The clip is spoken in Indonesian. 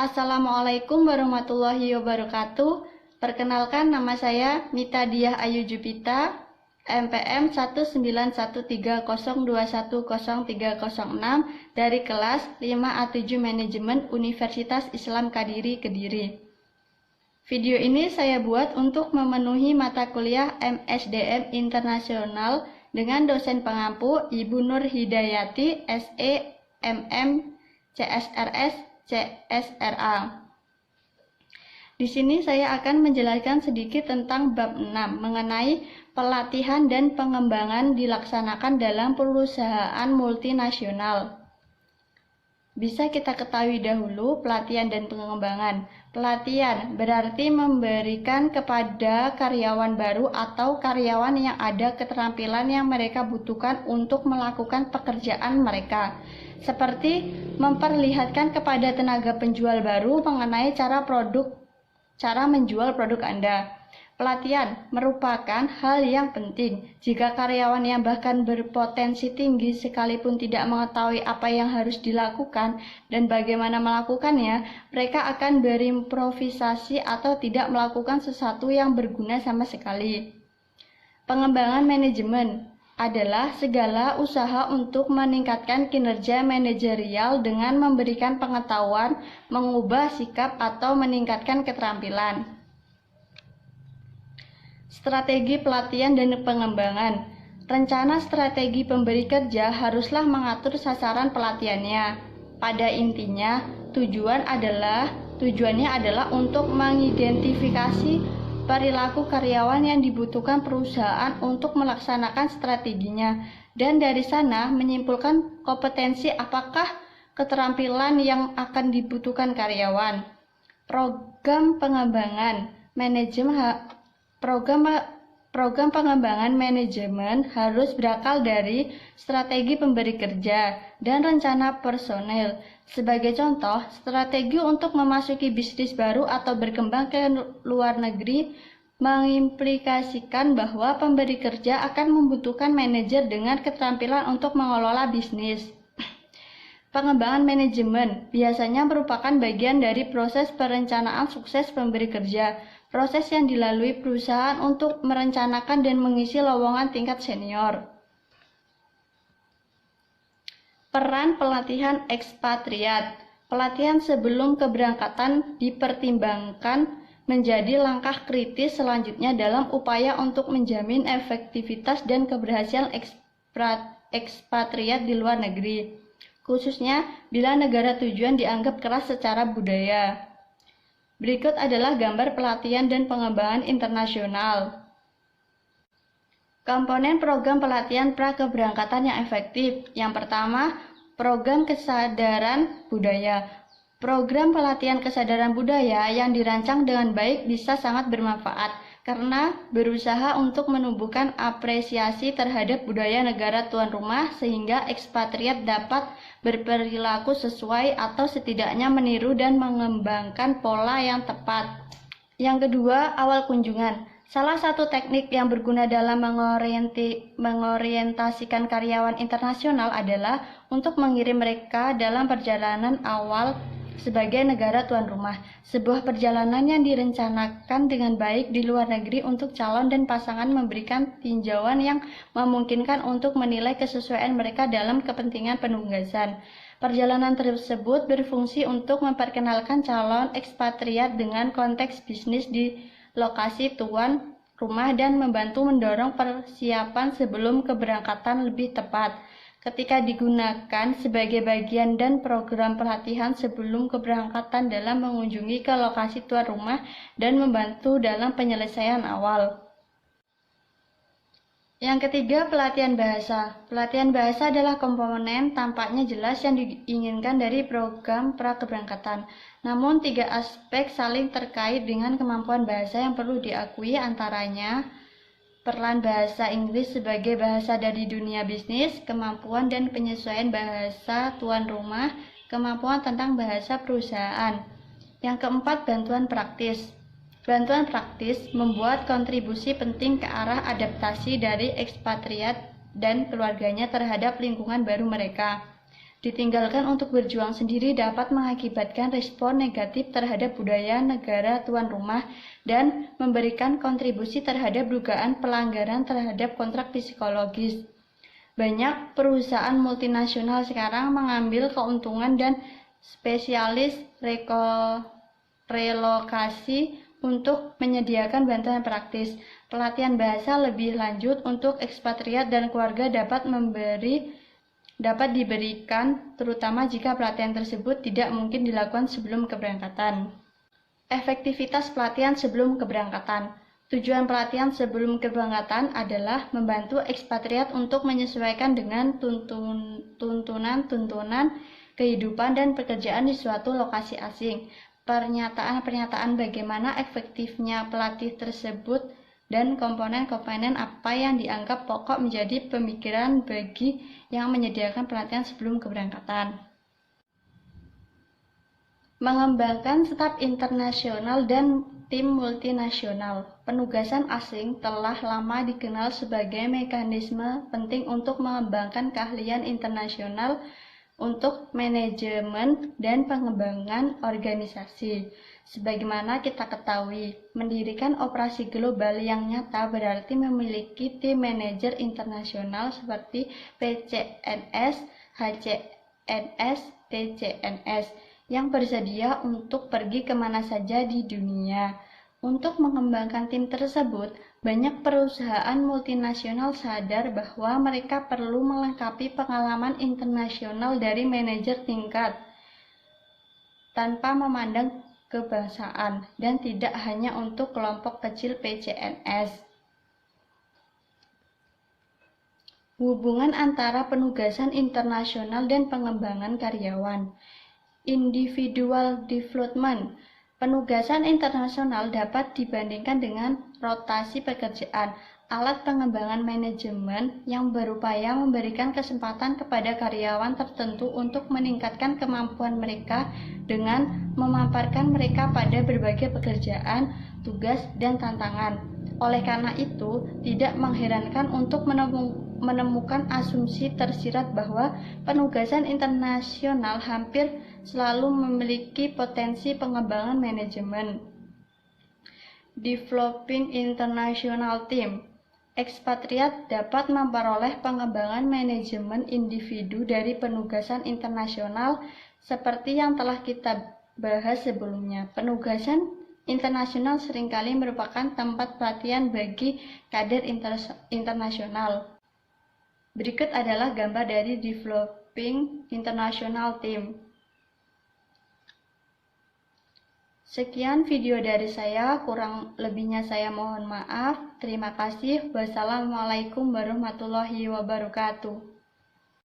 Assalamualaikum warahmatullahi wabarakatuh. Perkenalkan, nama saya Mita Diah Ayu Jupita, MPM 19130210306 dari kelas 5A7 Manajemen Universitas Islam Kadiri, Kediri. Video ini saya buat untuk memenuhi mata kuliah MSDM Internasional dengan dosen pengampu Ibu Nur Hidayati, SE, MM, CSRS, CSRA. Di sini saya akan menjelaskan sedikit tentang bab 6 mengenai pelatihan dan pengembangan dilaksanakan dalam perusahaan multinasional. Bisa kita ketahui dahulu pelatihan dan pengembangan. Pelatihan berarti memberikan kepada karyawan baru atau karyawan yang ada keterampilan yang mereka butuhkan untuk melakukan pekerjaan mereka. Seperti memperlihatkan kepada tenaga penjual baru mengenai cara menjual produk Anda. Pelatihan merupakan hal yang penting. Jika karyawan yang bahkan berpotensi tinggi sekalipun tidak mengetahui apa yang harus dilakukan dan bagaimana melakukannya, mereka akan berimprovisasi atau tidak melakukan sesuatu yang berguna sama sekali. Pengembangan manajemen adalah segala usaha untuk meningkatkan kinerja manajerial dengan memberikan pengetahuan, mengubah sikap, atau meningkatkan keterampilan. Strategi pelatihan dan pengembangan. Rencana strategi pemberi kerja haruslah mengatur sasaran pelatihannya. Pada intinya, tujuannya adalah untuk mengidentifikasi perilaku karyawan yang dibutuhkan perusahaan untuk melaksanakan strateginya, dan dari sana menyimpulkan kompetensi apakah keterampilan yang akan dibutuhkan karyawan. Program pengembangan manajemen harus berakal dari strategi pemberi kerja dan rencana personel. Sebagai contoh, strategi untuk memasuki bisnis baru atau berkembang ke luar negeri mengimplikasikan bahwa pemberi kerja akan membutuhkan manajer dengan keterampilan untuk mengelola bisnis. Pengembangan manajemen biasanya merupakan bagian dari proses perencanaan sukses pemberi kerja, proses yang dilalui perusahaan untuk merencanakan dan mengisi lowongan tingkat senior. Peran pelatihan ekspatriat. Pelatihan sebelum keberangkatan dipertimbangkan menjadi langkah kritis selanjutnya dalam upaya untuk menjamin efektivitas dan keberhasilan ekspatriat di luar negeri, khususnya bila negara tujuan dianggap keras secara budaya. Berikut adalah gambar pelatihan dan pengembangan internasional. Komponen program pelatihan pra-keberangkatan yang efektif. Yang pertama, program kesadaran budaya. Program pelatihan kesadaran budaya yang dirancang dengan baik bisa sangat bermanfaat karena berusaha untuk menumbuhkan apresiasi terhadap budaya negara tuan rumah sehingga ekspatriat dapat berperilaku sesuai atau setidaknya meniru dan mengembangkan pola yang tepat. Yang kedua, awal kunjungan. Salah satu teknik yang berguna dalam mengorientasikan karyawan internasional adalah untuk mengirim mereka dalam perjalanan awal sebagai negara tuan rumah. Sebuah perjalanan yang direncanakan dengan baik di luar negeri untuk calon dan pasangan memberikan tinjauan yang memungkinkan untuk menilai kesesuaian mereka dalam kepentingan penugasan. Perjalanan tersebut berfungsi untuk memperkenalkan calon ekspatriat dengan konteks bisnis di lokasi tuan rumah dan membantu mendorong persiapan sebelum keberangkatan lebih tepat. Ketika digunakan sebagai bagian dan program pelatihan sebelum keberangkatan dalam mengunjungi ke lokasi tuan rumah dan membantu dalam penyelesaian awal. Yang ketiga, pelatihan bahasa. Pelatihan bahasa adalah komponen tampaknya jelas yang diinginkan dari program pra-keberangkatan. Namun, tiga aspek saling terkait dengan kemampuan bahasa yang perlu diakui, antaranya peran bahasa Inggris sebagai bahasa dari dunia bisnis, kemampuan dan penyesuaian bahasa tuan rumah, kemampuan tentang bahasa perusahaan. Yang keempat, bantuan praktis. Bantuan praktis membuat kontribusi penting ke arah adaptasi dari ekspatriat dan keluarganya terhadap lingkungan baru mereka. Ditinggalkan untuk berjuang sendiri dapat mengakibatkan respon negatif terhadap budaya negara tuan rumah dan memberikan kontribusi terhadap dugaan pelanggaran terhadap kontrak psikologis. Banyak perusahaan multinasional sekarang mengambil keuntungan dan spesialis relokasi untuk menyediakan bantuan praktis. Pelatihan bahasa lebih lanjut untuk ekspatriat dan keluarga dapat diberikan, terutama jika pelatihan tersebut tidak mungkin dilakukan sebelum keberangkatan. Efektivitas pelatihan sebelum keberangkatan. Tujuan pelatihan sebelum keberangkatan adalah membantu ekspatriat untuk menyesuaikan dengan tuntunan kehidupan dan pekerjaan di suatu lokasi asing. Pernyataan-pernyataan bagaimana efektifnya pelatih tersebut dan komponen-komponen apa yang dianggap pokok menjadi pemikiran bagi yang menyediakan pelatihan sebelum keberangkatan. Mengembangkan staf internasional dan tim multinasional. Penugasan asing telah lama dikenal sebagai mekanisme penting untuk mengembangkan keahlian internasional untuk manajemen dan pengembangan organisasi. Sebagaimana kita ketahui, mendirikan operasi global yang nyata berarti memiliki tim manajer internasional seperti PCNS, HCNS, TCNS yang bersedia untuk pergi kemana saja di dunia. Untuk mengembangkan tim tersebut, banyak perusahaan multinasional sadar bahwa mereka perlu melengkapi pengalaman internasional dari manajer tingkat tanpa memandang kebangsaan dan tidak hanya untuk kelompok kecil PCNS. Hubungan antara penugasan internasional dan pengembangan karyawan. Individual development. Penugasan internasional dapat dibandingkan dengan rotasi pekerjaan, alat pengembangan manajemen yang berupaya memberikan kesempatan kepada karyawan tertentu untuk meningkatkan kemampuan mereka dengan memaparkan mereka pada berbagai pekerjaan, tugas, dan tantangan. Oleh karena itu, tidak mengherankan untuk menemukan asumsi tersirat bahwa penugasan internasional hampir selalu memiliki potensi pengembangan manajemen. Developing international team. Ekspatriat dapat memperoleh pengembangan manajemen individu dari penugasan internasional seperti yang telah kita bahas sebelumnya. Penugasan internasional seringkali merupakan tempat pelatihan bagi kader internasional. Berikut adalah gambar dari Developing International Team. Sekian video dari saya, kurang lebihnya saya mohon maaf. Terima kasih. Wassalamualaikum warahmatullahi wabarakatuh.